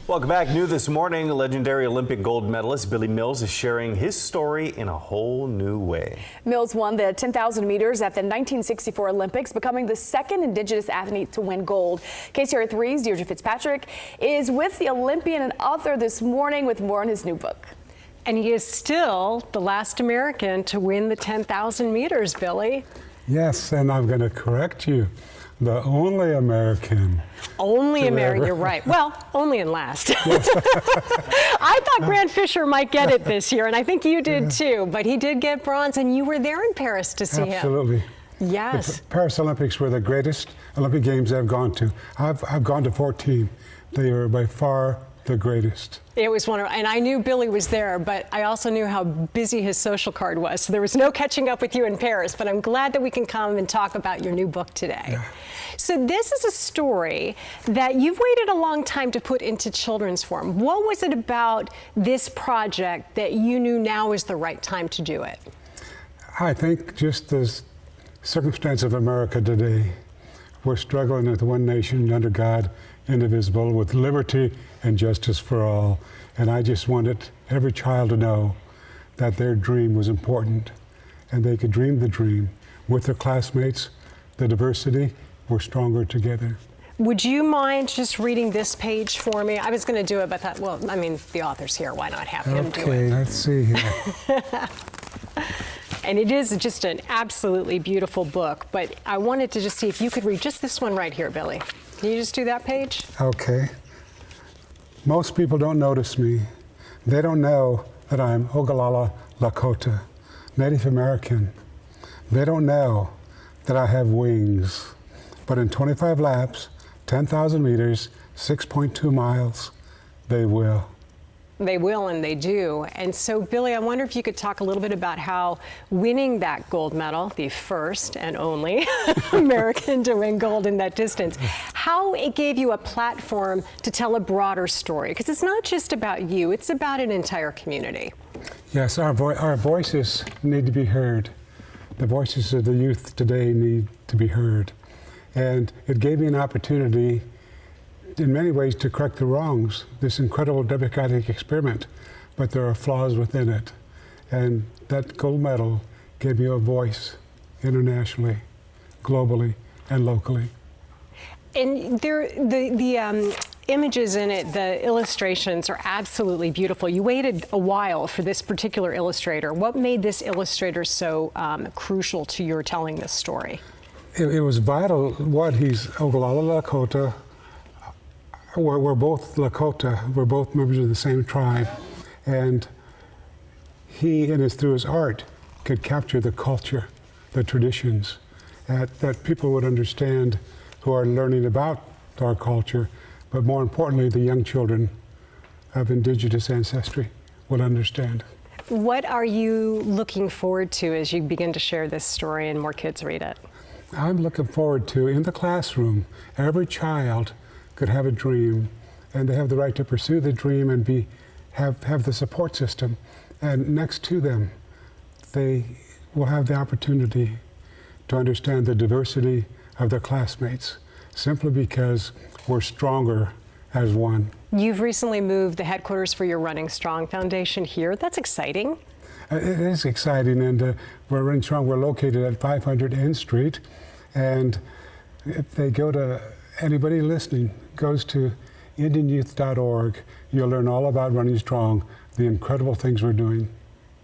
Welcome back. New this morning, legendary Olympic gold medalist Billy Mills is sharing his story in a whole new way. Mills won the 10,000 meters at the 1964 Olympics, becoming the second Indigenous athlete to win gold. KCRA 3's Deirdre Fitzpatrick is with the Olympian and author this morning with more on his new book. And he is still the last American to win the 10,000 meters, Billy. Yes, and I'm going to correct you. The only American. Only American, you're right. Well, only in last. I thought Grant Fisher might get it this year, and I think you did too, but he did get bronze, and you were there in Paris to see him. Absolutely. Yes. The Paris Olympics were the greatest Olympic Games I've gone to. I've gone to 14. They were by far the greatest. It was wonderful, and I knew Billy was there, but I also knew how busy his social card was, so there was no catching up with you in Paris, but I'm glad that we can come and talk about your new book today. Yeah. So this is a story that you've waited a long time to put into children's form. What was it about this project that you knew now was the right time to do it? I think just the circumstance of America today. We're struggling with one nation under God, indivisible, with liberty and justice for all. And I just wanted every child to know that their dream was important and they could dream the dream with their classmates. The diversity, we're stronger together. Would you mind just reading this page for me? I was going to do it, but thought, well, I mean, the author's here. Why not have him do it? Okay, let's see here. And it is just an absolutely beautiful book, but I wanted to just see if you could read just this one right here, Billy. Can you just do that page? Okay. Most people don't notice me. They don't know that I'm Oglala Lakota, Native American. They don't know that I have wings. But in 25 laps, 10,000 meters, 6.2 miles, they will. They will, and they do. And so, Billy, I wonder if you could talk a little bit about how winning that gold medal, the first and only American to win gold in that distance, how it gave you a platform to tell a broader story. Because it's not just about you, it's about an entire community. Yes, our voices need to be heard. The voices of the youth today need to be heard. And it gave me an opportunity in many ways to correct the wrongs, this incredible democratic experiment, but there are flaws within it. And that gold medal gave me a voice internationally, globally, and locally. And the images in it, the illustrations are absolutely beautiful. You waited a while for this particular illustrator. What made this illustrator so crucial to your telling this story? It was vital. He's Oglala Lakota. We're both Lakota. We're both members of the same tribe. And he, through his art, could capture the culture, the traditions, that people would understand who are learning about our culture, but more importantly, the young children of indigenous ancestry will understand. What are you looking forward to as you begin to share this story and more kids read it? I'm looking forward to, in the classroom, every child could have a dream, and they have the right to pursue the dream and have the support system. And next to them, they will have the opportunity to understand the diversity of their classmates, simply because we're stronger as one. You've recently moved the headquarters for your Running Strong Foundation here. That's exciting. It is exciting, and we're Running Strong. We're located at 500 N Street, and if they go to, anybody listening goes to IndianYouth.org, you'll learn all about Running Strong, the incredible things we're doing.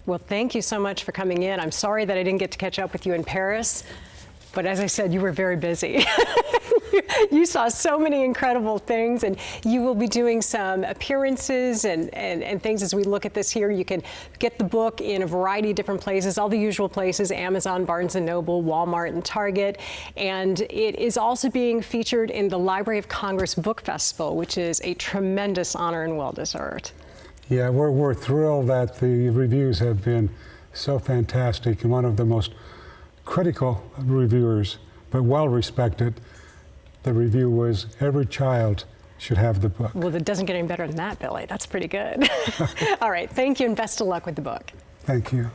Well, thank you so much for coming in. I'm sorry that I didn't get to catch up with you in Paris, but as I said, you were very busy. You saw so many incredible things, and you will be doing some appearances and things as we look at this here. You can get the book in a variety of different places, all the usual places, Amazon, Barnes & Noble, Walmart, and Target. And it is also being featured in the Library of Congress Book Festival, which is a tremendous honor and well-deserved. Yeah, we're thrilled that the reviews have been so fantastic, and one of the most critical reviewers, but well-respected. The review was, every child should have the book. Well, it doesn't get any better than that, Billy. That's pretty good. All right, thank you, and best of luck with the book. Thank you.